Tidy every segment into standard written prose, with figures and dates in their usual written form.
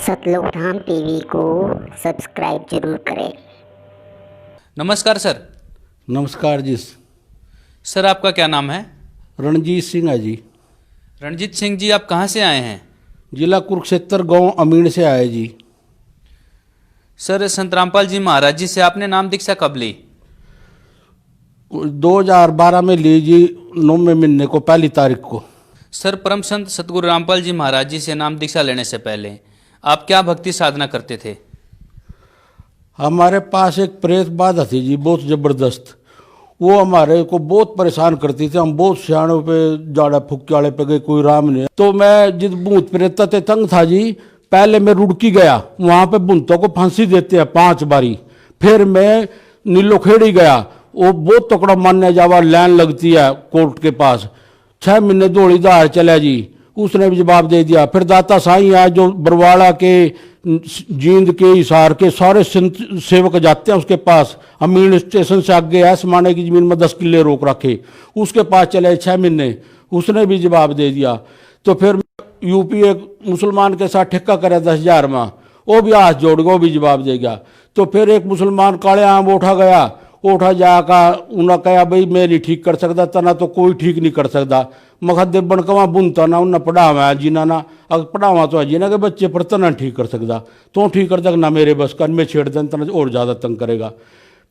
सतलोक धाम TV को subscribe जरूर करें। नमस्कार सर। नमस्कार जी। सर आपका क्या नाम है? रणजीत सिंह है जी। रणजीत सिंह जी, आप कहाँ से आए हैं? जिला कुरुक्षेत्र, गांव अमीन से आए जी। सर संत रामपाल जी महाराज जी से आपने नाम दीक्षा कब ली? 2012 में ली जी, 9वें महीने को, पहली तारीख को। सर परम संत सतगुरु रामपाल जी महाराज जी से नाम दीक्षा लेने से पहले आप क्या भक्ति साधना करते थे? हमारे पास एक प्रेत बाधा थी जी, बहुत ज़बरदस्त। वो हमारे को बहुत परेशान करती थी। हम बहुत सियाणों पे, जाड़ा फुक्के वाले पे गए, कोई राम नहीं। तो मैं जिस भूत प्रेत ते तंग था जी, पहले मैं रुड़की गया, वहाँ पे भूतों को फांसी देते हैं 5 बारी। फिर मैं नीलोखेड़ी गया, वो बहुत तकड़ा मानने जावा, लाइन लगती है कोर्ट के पास। 6 महीने दौड़ी धार चला जी, उसने भी जवाब दे दिया। फिर दाता साईं आए, जो बरवाड़ा के, जींद के, हिसार के सारे सेवक जाते हैं उसके पास। अमीन स्टेशन से आगे है, समाने की जमीन में 10 किले रोक रखे, उसके पास चले 6 महीने, उसने भी जवाब दे दिया। तो फिर यूपी एक मुसलमान के साथ ठेका करे 10,000 में, वो भी हाथ जोड़ गया, वो भी जवाब दे गया। तो फिर एक मुसलमान काले आम उठा गया, उठा जाकर उन्हें कहा, भाई मैं नहीं ठीक कर सकता, तना तो कोई ठीक नहीं कर सकता। मखदे बनकवा बुनता ना उन्हें पढ़ावा जीना ना, अगर पढ़ावा तो जीना के बच्चे पर तना ठीक कर सकता, तो ठीक कर सकता ना, मेरे बस कर, मैं छेड़ दें तना और ज़्यादा तंग करेगा।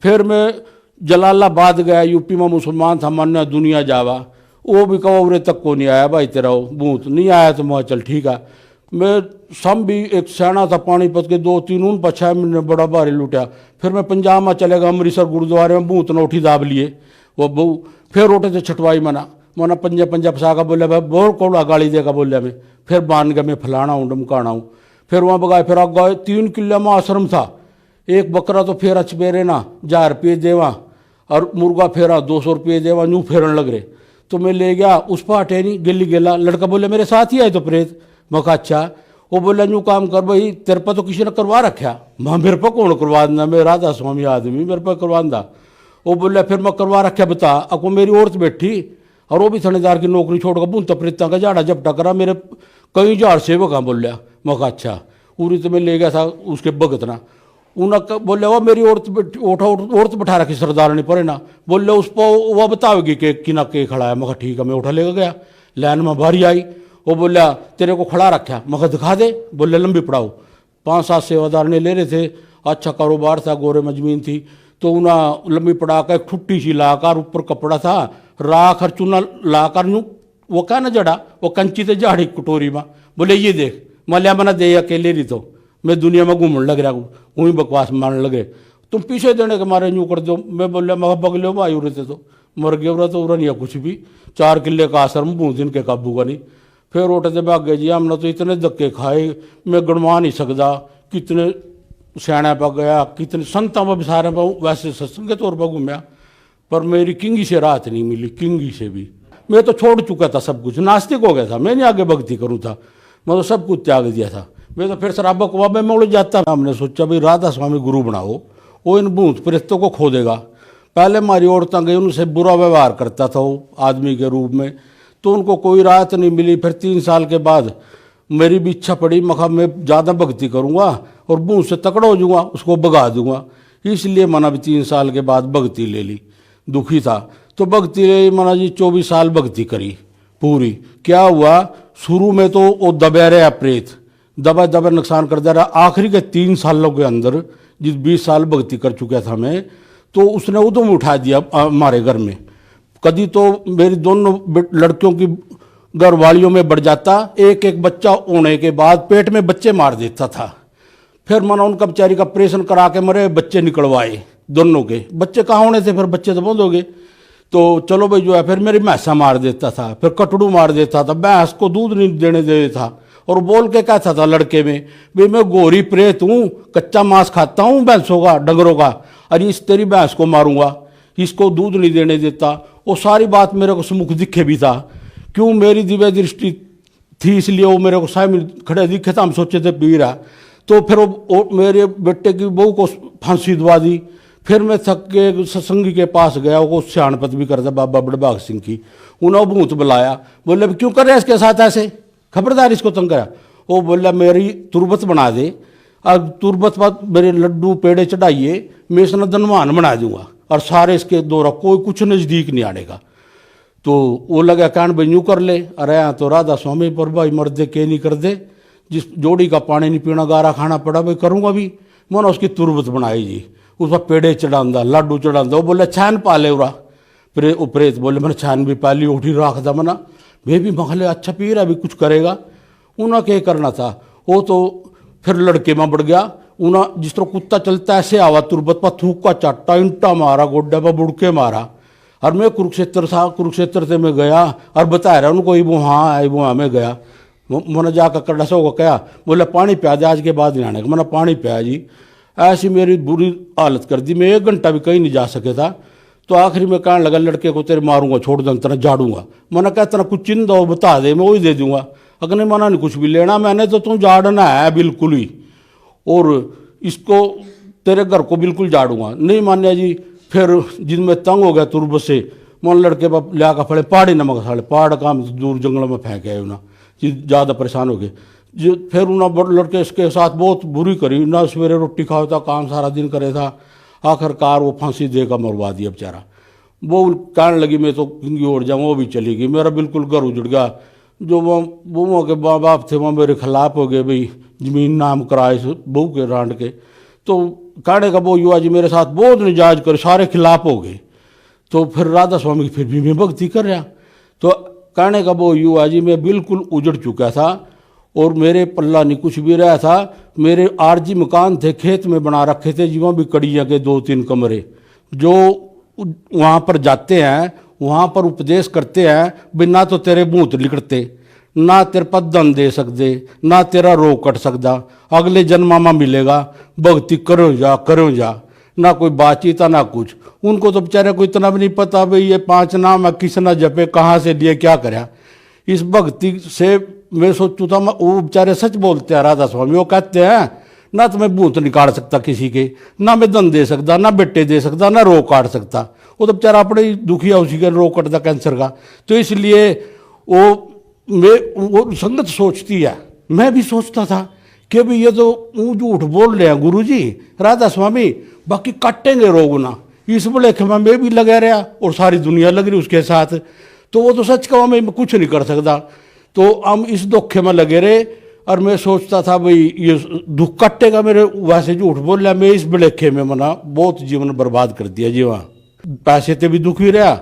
फिर मैं जलालाबाद गया, यूपी में मुसलमान था, मान्य दुनिया जावा, वो भी कहा उरे तक को नहीं आया, भाई तेरा बूथ नहीं आया। तो मैं चल ठीक है। मैं सम भी एक सैना था पानीपत के, 2-3 उन पर 6 महीने बड़ा भारी लुटा। फिर मैं पंजाब में चलेगा, अमृतसर गुरुद्वारे में बूथ नोठी दाब लिए वो बहू। फिर उठे थे छटवाई मना पंजा फसा का बोले, भाई बहुत कौड़ा गाली देगा बोले मैं। फिर बांध गया, मैं फलाना हूँ डमकाना हूँ। फिर वहाँ बगाए, फिर गए 3 किले में आश्रम था। एक बकरा तो फेरा चपेरे ना 1000 रुपये देवा, और मुर्गा फेरा 200 रुपये देवा, यूँ फेरन लग रहे। तो मैं ले गया, उस पर हटे नहीं, गिल्ली गिला। लड़का बोले मेरे साथ ही आए तो प्रेत। मैं कहा अच्छा। वो बोला यूँ काम कर भाई, तेरे पर तो किसी ने करवा रखा। मैं मेरे पर कौन करवा देना, मैं राधा स्वामी आदमी, मेरे पर करवा दा। वो बोला फिर मैं करवा रखा बता। अब मेरी औरत बैठी, और वो भी थानेदार की नौकरी छोड़कर बुनता प्रेता का झाड़ा झपटा करा, मेरे कई 1000 सेवक हाँ बोलिया। मैं कहा अच्छा। उरी तो मैं ले गया था उसके भगत ना, उन्हें बोले वो मेरी औरत औरत बैठा रखी सरदारनी पर ना, बोले उस पर वह बताओगी कि किना के खड़ा है। मैं कहा ठीक है। मैं उठा लेकर गया, लाइन में बारी आई। वो बोला तेरे को खड़ा रखा। मैं कहा दिखा दे। बोले लंबी पड़ाओ। 5-7 सेवादार ने ले रहे थे, अच्छा कारोबार था, गोरे में जमीन थी। तो उन्हें लंबी पड़ा कर एक ठुट्टी सी लाकर, ऊपर कपड़ा था, राख और चूना लाकर यूँ वो क्या ना जड़ा, वो कंची से झाड़ी कटोरी में। बोले ये देख। मलिया मना दे अकेले नहीं, तो मैं दुनिया में घूमने लग रहा हूँ, वहीं बकवास मारने लगे। तुम पीछे देने के मारे यूँ कर दो। मैं बोलिया मैं बगले हो भाई, उरे तो मर गए, उरा तो उरा नहीं है कुछ भी। 4 किले का आश्रम, 2 दिन के काबू का नहीं। फिर उठते भागे जी। हमने तो इतने धक्के खाए, मैं गणवा नहीं सकता कितने सियाणा पर गया, कितने संतों पर सारे पर, वैसे सत्संग के तौर पर घूमया, पर मेरी किंगी से राहत नहीं मिली। किंगी से भी मैं तो छोड़ चुका था सब कुछ, नास्तिक हो गया था। मैं नहीं आगे भक्ति करूँ था, मैं तो सब कुछ त्याग दिया था। मैं तो फिर शराबा कबाबे में उड़ जाता। हमने सोचा भाई राधा स्वामी गुरु बनाओ, वो इन भूत प्रेतों को खो देगा। पहले हमारी औरतें गई, उनसे बुरा व्यवहार करता था वो आदमी के रूप में, तो उनको कोई राहत नहीं मिली। फिर 3 साल के बाद मेरी भी इच्छा पड़ी, मखा मैं ज़्यादा भक्ति करूँगा और भूत से तकड़ा हो जाऊँगा, उसको भगा दूँगा। इसलिए मना भी 3 साल के बाद भक्ति ले ली। दुखी था तो भक्ति ले मना जी, 24 साल भक्ति करी पूरी। क्या हुआ, शुरू में तो वो दबे रहे प्रेत, दबा दबा नुकसान कर दे रहा। आखिरी के 3 सालों के अंदर, जिस 20 साल भक्ति कर चुका था मैं, तो उसने उदम उठा दिया हमारे घर में। कभी तो मेरी दोनों लड़कियों की घरवालियों में बढ़ जाता, एक एक बच्चा होने के बाद पेट में बच्चे मार देता था। फिर मैंने उनका बेचारी का ऑपरेशन करा के मरे बच्चे निकलवाए, दोनों के बच्चे कहाँ होने थे, फिर बच्चे तो बंद हो गए। तो चलो भाई जो है, फिर मेरी भैंसा मार देता था, फिर कटड़ू मार देता था, भैंस को दूध नहीं देने देता था। और बोल के कहता था लड़के में, भाई मैं गोरी प्रेत हूँ, कच्चा मांस खाता हूँ भैंसों का, डंगरों का, और इस तेरी भैंस को मारूंगा, इसको दूध नहीं देने देता। वो सारी बात मेरे को सम्मुख दिखे भी था। क्यों, मेरी दिव्य दृष्टि थी, इसलिए वो मेरे को सामने खड़े दिखे था। हम सोचे थे पीर है। तो फिर वो मेरे बेटे की बहू को फांसी दवा दी। फिर मैं थक के सत्संगी के पास गया, वो सियाणपत भी करता बाबा बड़भाग सिंह की। उन्होंने भूत बुलाया, बोले क्यों कर रहे इसके साथ ऐसे, खबरदार इसको तंग करा। वो बोला मेरी तुरबत बना दे, अब तुरबत बाद मेरे लड्डू पेड़े चढ़ाइए, मैं इसने धनवान बना दूंगा और सारे इसके दौरा कोई कुछ नज़दीक नहीं आने का। तो वो लगा कहन भाई यूँ कर ले। अरे यहाँ तो राधा स्वामी पर भाई मर्दे के नहीं कर दे, जिस जोड़ी का पानी नहीं पीना गारा खाना पड़ा भाई करूँगा भी। मैंने उसकी तुरबत बनाई जी, उस पर पेड़े चढ़ांदा लाडू चढ़ांदा। वो बोले छान पाले उरा प्रेत बोले मैंने छान भी पाली उठी राख दा मना वे भी मखले अच्छा पी रहा भी कुछ करेगा। उन्हें क्या करना था, वो तो फिर लड़के में बढ़ गया। उन्हें जिस तरह कुत्ता चलता ऐसे आवा तुरबत पर थूक का चाटा इंटा मारा गोड्डे पर बुड़के मारा। और मैं कुरुक्षेत्र से मैं गया और बता रहा उनको वो हाँ आई वो हाँ मैं गया। मैंने जाकर कड़ा सो को कहा, बोले पानी पिया दे आज के बाद नहीं आने का। मैंने पानी पिया जी, ऐसी मेरी बुरी हालत कर दी, मैं 1 घंटा भी कहीं नहीं जा सके था। तो आखिरी में कहने लगा लड़के को तेरे मारूंगा छोड़ दूँ तेरा झाड़ूंगा। मैंने कहा तेरा कुछ चिंता हो बता दे मैं वही दे दूंगा। अगर नहीं मना नहीं कुछ भी लेना मैंने तो तू झाड़ना है बिल्कुल ही, और इसको तेरे घर को बिल्कुल झाड़ूंगा। नहीं मान्या जी, फिर जिनमें तंग हो गया तुरबत से मन लड़के पर लिया का फड़े पहाड़ी नमक साले पहाड़ काम दूर जंगल में फेंके आए ना जी, ज़्यादा परेशान हो गए जो। फिर उन्होंने लड़के इसके साथ बहुत बुरी करी ना, सवेरे रोटी खाओ था काम सारा दिन करे था। आखिरकार वो फांसी दे कर मरवा दिया बेचारा। वो कहने लगी मैं तो कहीं और जाऊँ, वो भी चली गई। मेरा बिल्कुल घर उजड़ गया। जो वो के माँ बाप थे वहाँ मेरे खिलाफ हो गए भाई, जमीन नाम कराए बहू के रांड के। तो कहने का वो युवा जी मेरे साथ बहुत निजाज कर सारे खिलाफ हो गए। तो फिर राधा स्वामी की फिर भी मैं भक्ति कर रहा। तो कहने का वो युवा जी मैं बिल्कुल उजड़ चुका था और मेरे पल्ला नहीं कुछ भी रहा था। मेरे आरजी मकान थे खेत में बना रखे थे, जीवन भी कड़िया के 2-3 कमरे। जो वहाँ पर जाते हैं वहाँ पर उपदेश करते हैं बिना तो तेरे भूत लिखते ना तेरे पर धन दे सकते ना तेरा रोग कट सकता, अगले जन्म में मिलेगा, भक्ति करो जा ना कोई बातचीत ना कुछ। उनको तो बेचारे को इतना भी नहीं पता भाई ये 5 नाम है किस ना जपे कहाँ से लिए क्या कराया। इस भक्ति से मैं सोचू था वो बेचारे सच बोलते हैं राधा स्वामी। वो कहते हैं ना तो मैं भूत निकाल सकता किसी के, ना मैं धन दे सकता, ना बेटे दे सकता, ना रोग काट सकता। वो तो बेचारा अपने ही दुखी है उसी के रोग कटता कैंसर का। तो इसलिए वो संगत सोचती है। मैं भी सोचता था कि भाई ये तो झूठ बोल रहे हैं गुरु जी राधा स्वामी, बाकी काटेंगे रोग ना। इस बड़े में मैं भी लगा रहा और सारी दुनिया लग रही उसके साथ। तो वो तो सच कहा मैं कुछ नहीं कर सकता। तो हम इस धोखे में लगे रहे और मैं सोचता था भाई ये दुख कटेगा मेरे, वैसे झूठ बोल रहा। मैं इस बड़ेखे में मना बहुत जीवन बर्बाद कर दिया जी। वहाँ पैसे से भी दुखी रहा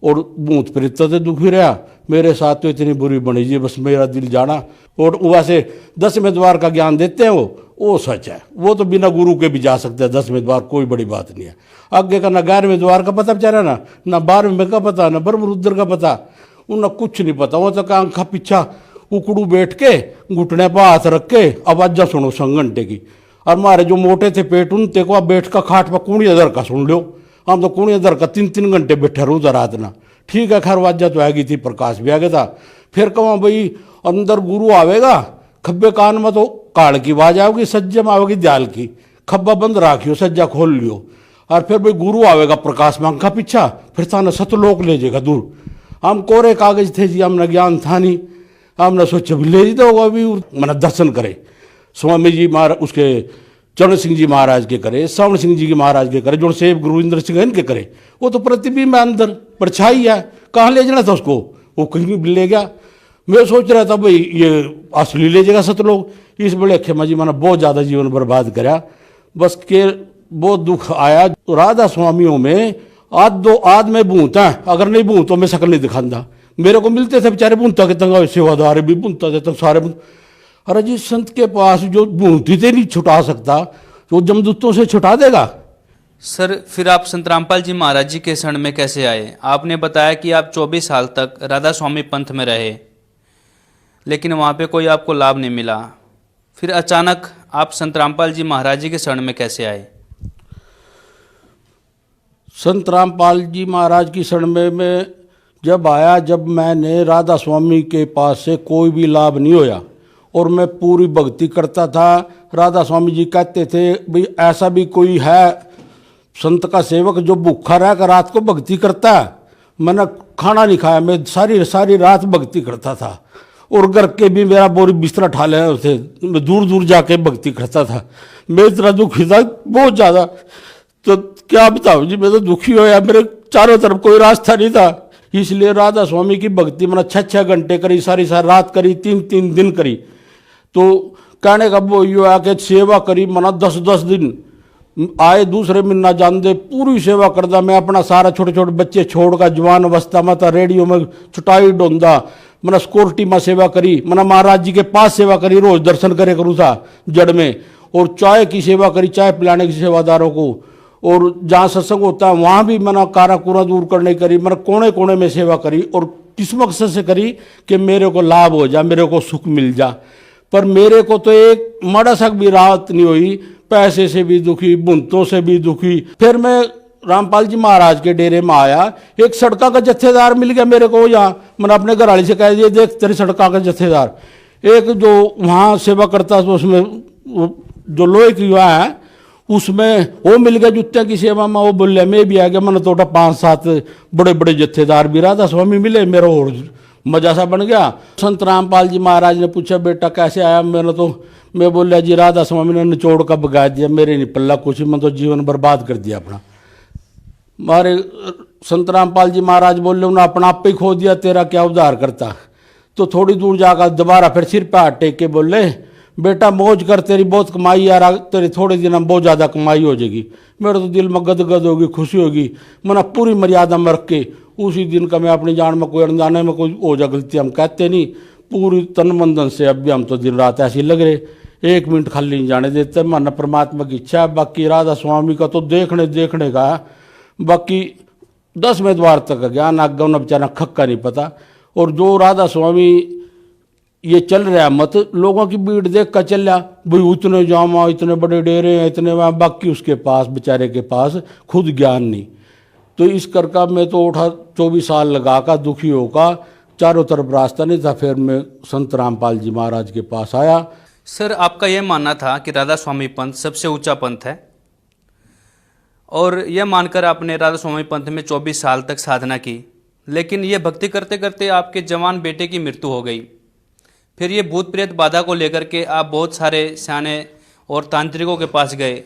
और भूत प्रेत से दुखी रहा। मेरे साथ तो इतनी बुरी बनी जी बस मेरा दिल जाना। और वैसे 10वें द्वार का ज्ञान देते हैं वो सच है, वो तो बिना गुरु के भी जा सकते हैं 10वें द्वार, कोई बड़ी बात नहीं है। आगे का ना 11वें द्वार का पता बेचारा ना 12वें का पता ना ब्रह्मरुद्र का पता, उन्हें कुछ नहीं पता। वो तो आंखा पीछा उकड़ू बैठ के घुटने पर हाथ रख के आवाजा सुनो 100 घंटे की। और हमारे जो मोटे थे पेट उनते को आप बैठ का खाट पर कूड़ी दर का सुन लो। हम तो कूड़ी दर का 3-3 घंटे बैठे रोजा रात ना। ठीक है खैर वाजा तो आ गई थी, प्रकाश भी आ गया था। फिर कहूँ भाई अंदर गुरु आवेगा, खब्बे कान में तो काल की आवाज आओगी, सज्जे में आवेगी दयाल की। खब्बा बंद राखियो सज्जा खोल लियो और फिर भाई गुरु आवेगा प्रकाश में अंखा पीछा, फिर थाना सतलोक ले जाएगा दूर। हम कोरे कागज थे जी, हमने ज्ञान था नहीं। हमने सोचा ले जी होगा अभी मैंने दर्शन करे स्वामी जी महाराज उसके चरण सिंह जी महाराज के करे, श्रवण सिंह जी के महाराज के करे, जो सेव गुरु इंद्र सिंह इनके करे। वो तो प्रतिबिंब में अंदर परछाई है, कहाँ ले जाना था उसको, वो कहीं भी ले गया। मैं सोच रहा था भाई ये असली ले जाएगा सतलोक। इस बड़े खेमा जी मैंने बहुत ज़्यादा जीवन बर्बाद करा। बस के बहुत दुख आया। राधा स्वामियों में आध में भूत है, अगर नहीं भूत तो मैं शक्ल नहीं दिखाता। मेरे को मिलते थे बेचारे भूंता के तंगा सेवादार भी भूंता थे सारे। अरे जी संत के पास जो भूंती थे नहीं छुटा सकता तो जमदूतों से छुटा देगा। सर फिर आप संत रामपाल जी महाराज जी के शरण में कैसे आए? आपने बताया कि आप 24 साल तक राधा स्वामी पंथ में रहे लेकिन वहाँ पे कोई आपको लाभ नहीं मिला। फिर अचानक आप संत रामपाल जी महाराज जी के शरण में कैसे आए? संत रामपाल जी महाराज की शरण में मैं जब आया, जब मैंने राधा स्वामी के पास से कोई भी लाभ नहीं होया और मैं पूरी भक्ति करता था। राधा स्वामी जी कहते थे भाई ऐसा भी कोई है संत का सेवक जो भूखा रहकर रात को भक्ति करता है। मैंने खाना नहीं खाया, मैं सारी रात भक्ति करता था और घर के भी मेरा बोरी बिस्तरा ठा लिया उसे, मैं दूर दूर जाके भक्ति करता था। मैं इतना दुखी था बहुत ज़्यादा, तो क्या बताऊँ जी, मैं तो दुखी होया, मेरे चारों तरफ कोई रास्ता नहीं था। इसलिए राधा स्वामी की भक्ति मैंने 6-6 घंटे करी, सारी रात करी, 3-3 दिन करी। तो कहने का वो यो आके सेवा करी मना 10-10 दिन, आए दूसरे महीना जानते पूरी सेवा करता। मैं अपना सारा छोटे छोटे बच्चे छोड़कर जवान अवस्था में था, रेडियो में चुटाई ढूंढा, मैंने सिक्योरिटी में सेवा करी, मैंने महाराज जी के पास सेवा करी, रोज दर्शन करे करूँ था जड़ में, और चाय की सेवा करी, चाय पिलाने की सेवादारों को, और जहाँ सत्संग होता है वहाँ भी मैंने कारा कूरा दूर करने करी, मैंने कोने कोने में सेवा करी। और किस मकसद से करी कि मेरे को लाभ हो जा, मेरे को सुख मिल जा। पर मेरे को तो एक माड़ा सा भी राहत नहीं हुई, पैसे से भी दुखी, बुनतों से भी दुखी। फिर मैं रामपाल जी महाराज के डेरे में आया, एक सड़का का जत्थेदार मिल गया मेरे को यहाँ। मैंने अपने घर वाली से कह दिया, देख तेरी सड़का का जत्थेदार, एक जो वहाँ सेवा करता था उसमें जो लोहे की हुआ है उसमें वो मिल गया जूते की सेवा में। वो बोले मैं भी आ गया। मैंने तो 5-7 बड़े बड़े जत्थेदार भी राधा स्वामी मिले, मेरा और मजा सा बन गया। संत रामपाल जी महाराज ने पूछा बेटा कैसे आया, मैं बोला जी राधा स्वामी ने निचोड़ का भगा दिया, मेरे नहीं पल्ला कुछ, मैं तो जीवन बर्बाद कर दिया अपना। हमारे संत रामपाल जी महाराज बोले उन्हें अपना आप ही खो दिया, तेरा क्या उद्धार करता। तो थोड़ी दूर जाकर दोबारा फिर सिर पे हाथ टेक के बोले बेटा मौज कर, तेरी बहुत कमाई यार, तेरी थोड़े दिन में बहुत ज़्यादा कमाई हो जाएगी। मेरे तो दिल में गदगद होगी, खुशी होगी। मैंने पूरी मर्यादा में रख के उसी दिन का मैं अपनी जान में कोई अनजाने में कोई हो जा गलती हम कहते नहीं, पूरी तन मन धन से अब भी हम तो दिन रात ऐसे ही लग रहे, 1 मिनट खाली नहीं जाने देते। मन परमात्मा की इच्छा है, बाकी राधा स्वामी का तो देखने का है। बाकी 10वें द्वार तक का ज्ञान आज्ञा न बेचारा खक्का नहीं पता। और जो राधा स्वामी ये चल रहा है मत, लोगों की भीड़ देख कर चल रहा भाई, इतने जामा, इतने बड़े डेरे हैं, इतने वहाँ, बाकी उसके पास बेचारे के पास खुद ज्ञान नहीं। तो इस करका मैं तो 24 साल लगा कर दुखी होकर, चारों तरफ रास्ता नहीं था। फिर मैं संत रामपाल जी महाराज के पास आया। सर आपका यह मानना था कि राधा स्वामी पंथ सबसे ऊंचा पंथ है, और यह मानकर आपने राधा स्वामी पंथ में 24 साल तक साधना की, लेकिन ये भक्ति करते करते आपके जवान बेटे की मृत्यु हो गई। फिर ये भूत प्रेत बाधा को लेकर के आप बहुत सारे स्याने और तांत्रिकों के पास गए।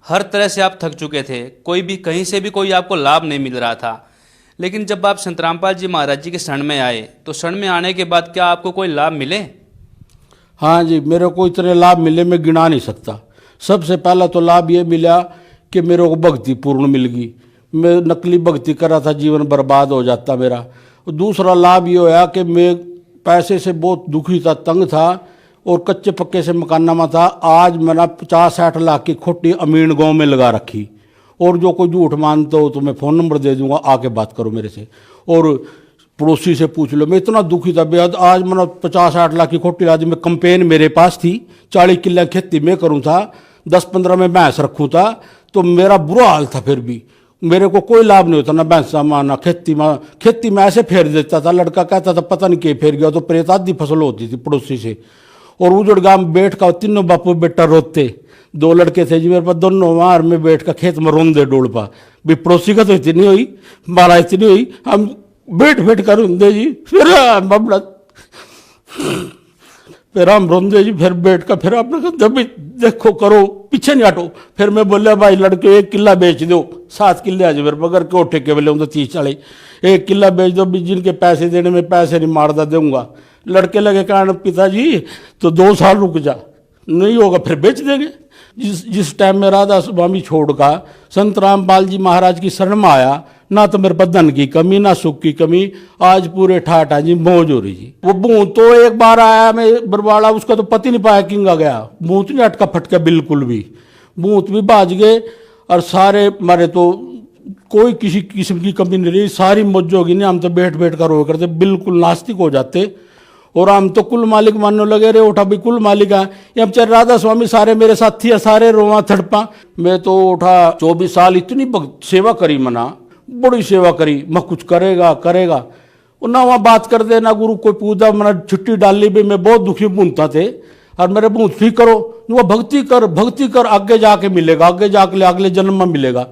हर तरह से आप थक चुके थे, कोई भी कहीं से भी कोई आपको लाभ नहीं मिल रहा था। लेकिन जब आप संत रामपाल जी महाराज जी के शरण में आए, तो शरण में आने के बाद क्या आपको कोई लाभ मिले? हाँ जी, मेरे को इतने लाभ मिले मैं गिना नहीं सकता। सबसे पहला तो लाभ ये मिला कि मेरे को भक्ति पूर्ण मिल गई। मैं नकली भक्ति कर रहा था, जीवन बर्बाद हो जाता मेरा। दूसरा लाभ ये होया कि मैं पैसे से बहुत दुखी था, तंग था, और कच्चे पक्के से मकाना में था। आज मैंने 50-60 लाख की खोटी अमीन गांव में लगा रखी। और जो कोई झूठ मानता हो तो मैं फ़ोन नंबर दे दूंगा, आके बात करो मेरे से, और पड़ोसी से पूछ लो। मैं इतना दुखी था बेहद। आज मैंने 50-60 लाख की खोटी आज में कंपेन मेरे पास थी, 40 किला खेती में करूँ था, 10-15 में भैंस रखूँ था, तो मेरा बुरा हाल था। फिर भी मेरे को कोई लाभ नहीं होता, ना भैंसा माना खेती में ऐसे फेर देता था। लड़का कहता था पता नहीं क्या फेर गया, तो प्रेत आधी फसल होती थी पड़ोसी से। और उजड़ गांव में बैठ का तीनों बापू बेटा रोते, 2 लड़के थे जी मेरे पास, दोनों मार में बैठ का खेत में रोंदे डोल पा भी। पड़ोसी का तो इतनी हुई, मारा इतनी हुई, हम बैठ कर रोंदे जी। फिर हम रोंदे जी, फिर बैठ कर फिर आपने जब भी देखो करो, पीछे नहीं हटो। फिर मैं बोला भाई लड़के 1 किला बेच दो, 7 किले आज मेरे बगर के उठे के बोले 30-40, 1 किला बेच दो, भी जिनके पैसे देने में पैसे नहीं मारदा दूंगा। लड़के लगे कारण पिताजी तो 2 साल रुक जा, नहीं होगा फिर बेच देंगे। जिस टाइम में राधा स्वामी छोड़ का संत रामपाल जी महाराज की शरण में आया, ना तो मेरे पास धन की कमी ना सुख की कमी, आज पूरे ठाठा जी मौज हो रही जी। वो भूत तो एक बार आया मैं बरवाड़ा, उसका तो पति नहीं पाया किंग आ गया, भूत नहीं अटका फटका बिल्कुल भी, भूत भी बाज गए। और सारे मारे तो कोई किसी किस्म की कमी नहीं रही, सारी मौज होगी। नहीं हम तो बैठ कर रो करते, बिल्कुल नास्तिक हो जाते। और हम तो कुल मालिक मानने लगे रे, उठा भी कुल मालिक है। ये हम चाहे राधा स्वामी सारे मेरे साथी है, सारे रोवा थड़पा। मैं तो उठा 24 साल इतनी सेवा करी, मना बड़ी सेवा करी। मैं कुछ करेगा ना वहाँ बात कर दे ना गुरु कोई पूजा, मैंने छुट्टी डाली भी। मैं बहुत दुखी भूनता थे, और मेरे भूत ठीक करो, वो भक्ति कर आगे जाके मिलेगा, आगे जाके अगले जन्म में मिलेगा।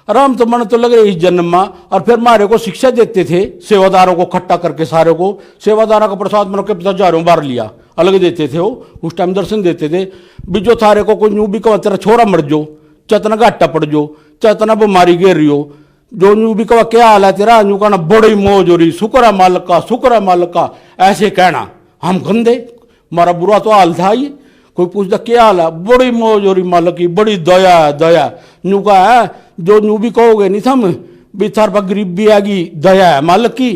आराम तो मन तो लग रही इस जन्म में। और फिर मारे को शिक्षा देते थे, सेवादारों को इकट्ठा करके सारे को, सेवादारों का प्रसाद मन के 50,000 बार लिया, अलग देते थे वो, उस टाइम दर्शन देते थे। बिजो थारे को कोई यूं भी कहा तेरा छोरा मर जो, चतना घाटा पड़ जो, चतना बीमारी घेर रही हो, जो यूं भी कहा क्या हाल है तेरा, यूं कहना बड़ी मौज हो रही, शुक्र है मालिक का, शुक्र है मालिक का, ऐसे कहना। हम गंदे, हमारा बुरा तो हाल था ही। कोई पूछता क्या हाल है, बड़ी मौज हो रही मालिक की, बड़ी दया है दया। यूं का है जो यूं भी कहोगे नहीं थम भी थार पर गरीबी आएगी, दया है मालिक की,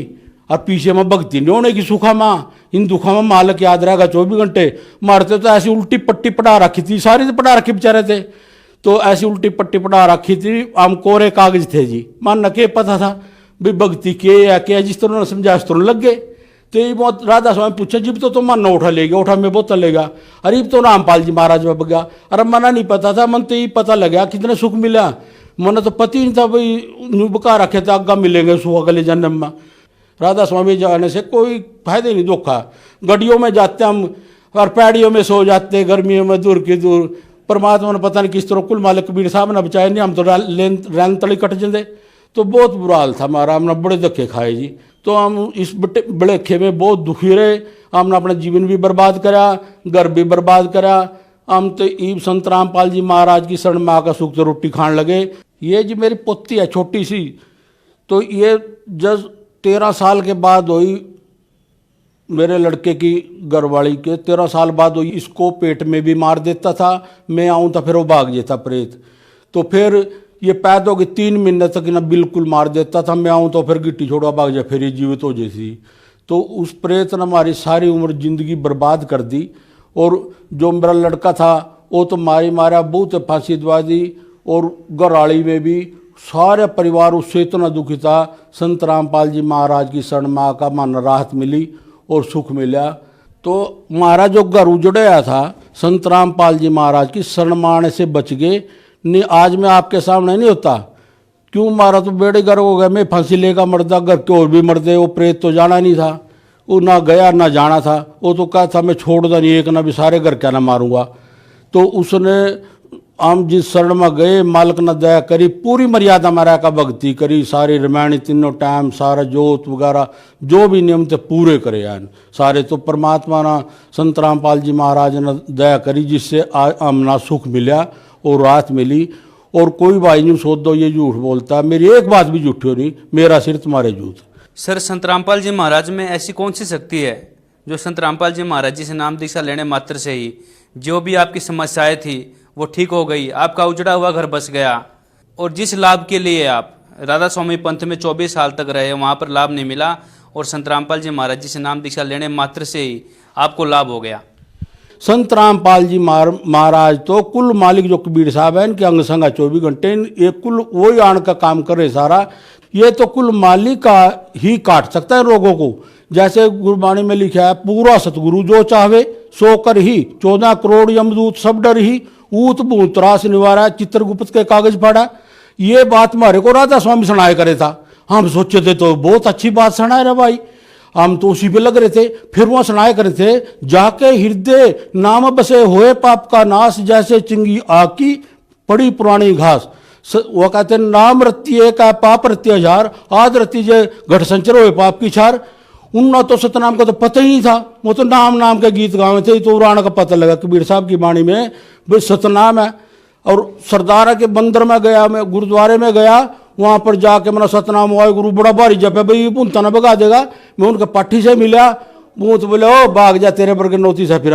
और पीछे में भक्ति नहीं होने की सुखा माँ, इन दुखों में मालिक याद रहेगा 24 घंटे। मारते तो ऐसी उल्टी पट्टी पढ़ा रखी थी, सारी तो पढ़ा रखी बेचारे थे, तो ऐसी उल्टी पट्टी पढ़ा रखी थी, हम कोरे कागज थे जी, मानना के पता था भी भक्ति के है क्या, जिस तरह समझा उस तरह लग गए। तो ये बहुत राधा स्वामी पूछा जिब तो मानना उठा लेगा, उठा में बोतल लेगा, अरे तो रामपाल जी महाराज में गया, अरे मना नहीं पता था, मन तो ये पता लगा कितने सुख मिला, मन तो पति नहीं था भाई बका रखे थे आगा मिलेंगे सुख अगले जन्म में। राधा स्वामी जाने से कोई फायदे नहीं, धोखा। गड्डियों में जाते हम और पैड़ियों में सो जाते, गर्मियों में दूर की दूर, परमात्मा ने पता नहीं किस तरह कुल मालिक कबीर साहब ने बचाए नहीं, हम तो रैन तली कट जाते। तो बहुत बुरा हाल था हमारा, हमने बड़े धक्के खाए जी। तो हम इस बड़ेखे में बहुत दुखी रहे, हमने अपना जीवन भी बर्बाद करा, घर भी बर्बाद करा। हम तो ईब संत रामपाल जी महाराज की शरण माँ का सुख तो रोटी खाने लगे। ये जी मेरी पोती है छोटी सी, तो ये जब 13 साल के बाद हुई मेरे लड़के की घरवाली के, 13 साल बाद हुई, इसको पेट में भी मार देता था, मैं आऊँ तो फिर वो भाग जाता प्रेत। तो फिर ये पैदा हो गई 3 महीने तक ना बिल्कुल मार देता था, मैं आऊँ तो फिर गिट्टी छोड़ा भाग जाए, फिर ये जीवित हो जैसी। तो उस प्रेत ने हमारी सारी उम्र जिंदगी बर्बाद कर दी। और जो मेरा लड़का था वो तो मारा बहुत फांसी दवा दी, और घराड़ी में भी सारे परिवार उससे इतना दुखी था। संत रामपाल जी महाराज की शरण माँ का मन राहत मिली और सुख मिला। तो हमारा जो घर उजड़ाया था संत रामपाल जी महाराज की शरण माने से बच गए। नहीं आज मैं आपके सामने नहीं होता, क्यों मारा तो बेड़े घर हो गया, मैं फांसी लेगा मरदा, घर के और भी मरदे, वो प्रेत तो जाना नहीं था, वो ना गया ना जाना था, वो तो कहा था मैं छोड़दा नहीं एक ना भी सारे घर क्या ना मारूंगा। तो उसने हम जिस शरण में गए मालिक ने दया करी, पूरी मर्यादा मारा का भक्ति करी, सारी रामायण तीनों टाइम सारा जोत वगैरह जो भी नियम थे पूरे करे यान सारे। तो परमात्मा ना संत रामपाल जी महाराज ने दया करी, जिससे हमना सुख मिला और राहत मिली। और कोई भाई यूँ सोच दो ये झूठ बोलता, मेरी एक बात भी झूठी नहीं, मेरा सिर तुम्हारे झूठ। सर संत रामपाल जी महाराज में ऐसी कौन सी शक्ति है जो संत रामपाल जी महाराज जी से नाम दीक्षा लेने मात्र से ही जो भी आपकी समस्याएं थी वो ठीक हो गई, आपका उजड़ा हुआ घर बस गया, और जिस लाभ के लिए आप राधा स्वामी पंथ में 24 साल तक रहे वहाँ पर लाभ नहीं मिला, और संत रामपाल जी महाराज जी से नाम दीक्षा लेने मात्र से ही आपको लाभ हो गया। संत रामपाल जी महाराज तो कुल मालिक जो कबीर साहब है इनके अंग संगा 24 घंटे, ये कुल वही आण का काम करे सारा। ये तो कुल मालिक का ही काट सकता है रोगों को। जैसे गुरबाणी में लिखा है पूरा सतगुरु जो चाहे सो कर ही, 14 करोड़ यमदूत सब डर ही, ऊत बूत त्रास निवारा, चित्रगुप्त के कागज पढ़ा। ये बात हमारे को राधा स्वामी सुनाया करे था। हम सोचे थे तो बहुत अच्छी बात सुनाए रहा भाई, हम तो उसी पे लग रहे थे। फिर वह सुनाया करे थे जाके हृदय नाम बसे हुए पाप का नाश, जैसे चिंगी आग की पड़ी पुरानी घास। वो कहते नाम रत्ती एक पाप रत्ती हजार, आद रत्ती जे घट संचर हुए पाप की छार। उनना तो सतनाम का तो पता ही नहीं था, वो तो नाम नाम के गीत गावे थे। तो राणा का पता लगा कबीर साहब की वाणी में भाई सतनाम है। और सरदारा के बंदर में गया, मैं गुरुद्वारे में गया, वहाँ पर जाके मेरा सतनाम हुआ, गुरु बड़ा भारी जप है भाई पुनता ना भगा देगा। मैं उनके पाठी से मिला, वो तो बोले ओ भाग जा तेरे पर के नौती से फिर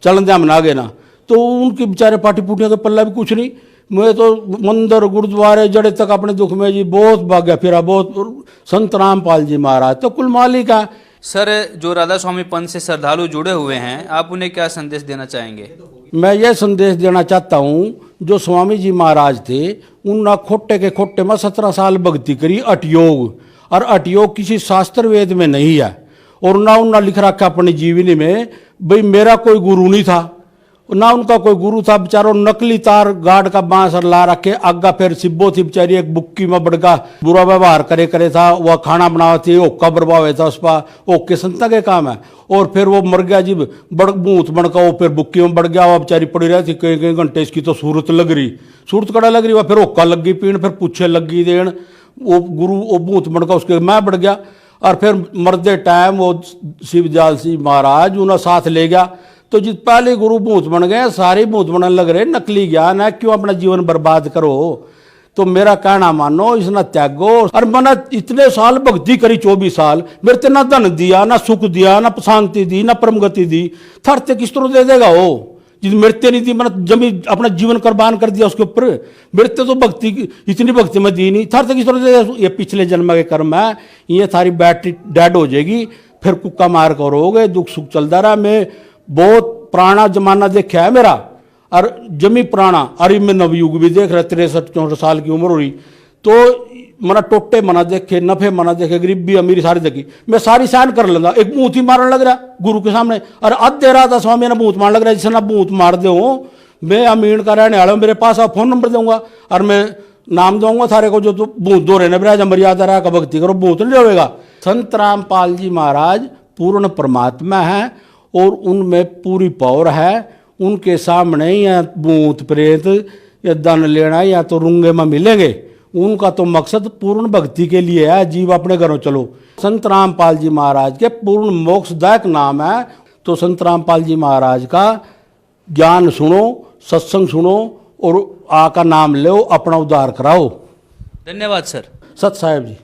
चलन दे हम ना आगे ना। तो उनकी बेचारे पाठी पुटियों के पल्ला भी कुछ नहीं। मैं तो मंदिर गुरुद्वारे जड़े तक अपने दुख में जी बहुत भाग्या फिरा, बहुत। संत रामपाल जी महाराज तो कुल मालिक है। सर जो राधा स्वामी पंथ से श्रद्धालु जुड़े हुए हैं, आप उन्हें क्या संदेश देना चाहेंगे? मैं ये संदेश देना चाहता हूँ, जो स्वामी जी महाराज थे उन खोटे के खोटे में 17 साल भक्ति करी अटयोग, और अटयोग किसी शास्त्र वेद में नहीं है। और ना उन्ना लिख रखा अपनी जीवनी में भाई मेरा कोई गुरु नहीं था, ना उनका कोई गुरु था, बेचारो नकली तार गार्ड का बांस ला रखे आगा, फिर सिब्बो थी बेचारी एक बुक्की में बड़का बुरा व्यवहार करे था, वह खाना बनावा थी, ओक्का बरबावे था उस पर, ओके संता के काम है। और फिर वो मर गया जी, बड़ बूथ बनका, वो फिर बुक्की में बढ़ गया, वो बेचारी पड़ी रही थी कई कई घंटे, इसकी तो सूरत लग रही, सूरत कड़ा लग रही, वह फिर ओक्का लग गई पीण, फिर पूछे लगी देन, वो गुरु वो बूथ बनका उसके मैं बढ़ गया। और फिर मरदे टाइम वो शिवजाल सिंह महाराज उन्हें साथ ले गया, तो जिस पहले गुरु भूत बन गए, सारे भूत बनने लग रहे, नकली ज्ञान है, क्यों अपना जीवन बर्बाद करो। तो मेरा कहना मानो, इसना त्यागो। और मैंने इतने साल भक्ति करी, 24 साल, मेरे ते ना धन दिया, ना सुख दिया, ना शांति दी, ना परम गति दी, थरते किस तरह दे देगा वो, जिस मृत्य नहीं दी, मैंने जमी अपना जीवन कुर्बान कर दिया उसके ऊपर, मृत्य तो भक्ति इतनी भक्ति में दी नहीं, थरते किस तरह दे। ये पिछले जन्म के कर्म है, ये थारी बैटरी डेड हो जाएगी, फिर कुक्का मार करोगे, दुख सुख चलता रहा। मैं बहुत पुराना जमाना देखा है मेरा, और जमी पुराना, अरे मैं नवयुग भी देख रहा, 63-64 साल की उम्र हो रही, तो मना टोटे मना देखे, नफे मना देखे, गरीबी अमीरी सारी देखी, मैं सारी सहन कर लेंगा। एक बूथ ही मारने लग रहा गुरु के सामने, और अध दे रहा था स्वामी ने बूथ मारने लग रहा, जिसे ना बूथ मार दे, मैं अमीन का रहने वाला हूँ, मेरे पास आप फोन नंबर दूंगा और मैं नाम दूंगा थारे को, जो तो बूथ दो रहने पर मर्यादा रहा, भक्ति करो, बूथ नहीं होगा। संत रामपाल जी महाराज पूर्ण परमात्मा है, और उनमें पूरी पावर है। उनके सामने या भूत प्रेत या दन लेना या तो रुंगे में मिलेंगे, उनका तो मकसद पूर्ण भक्ति के लिए है, जीव अपने घरों चलो। संत रामपाल जी महाराज के पूर्ण मोक्षदायक नाम है। तो संत रामपाल जी महाराज का ज्ञान सुनो, सत्संग सुनो, और आका नाम लो, अपना उद्धार कराओ। धन्यवाद सर। सत साहेब जी।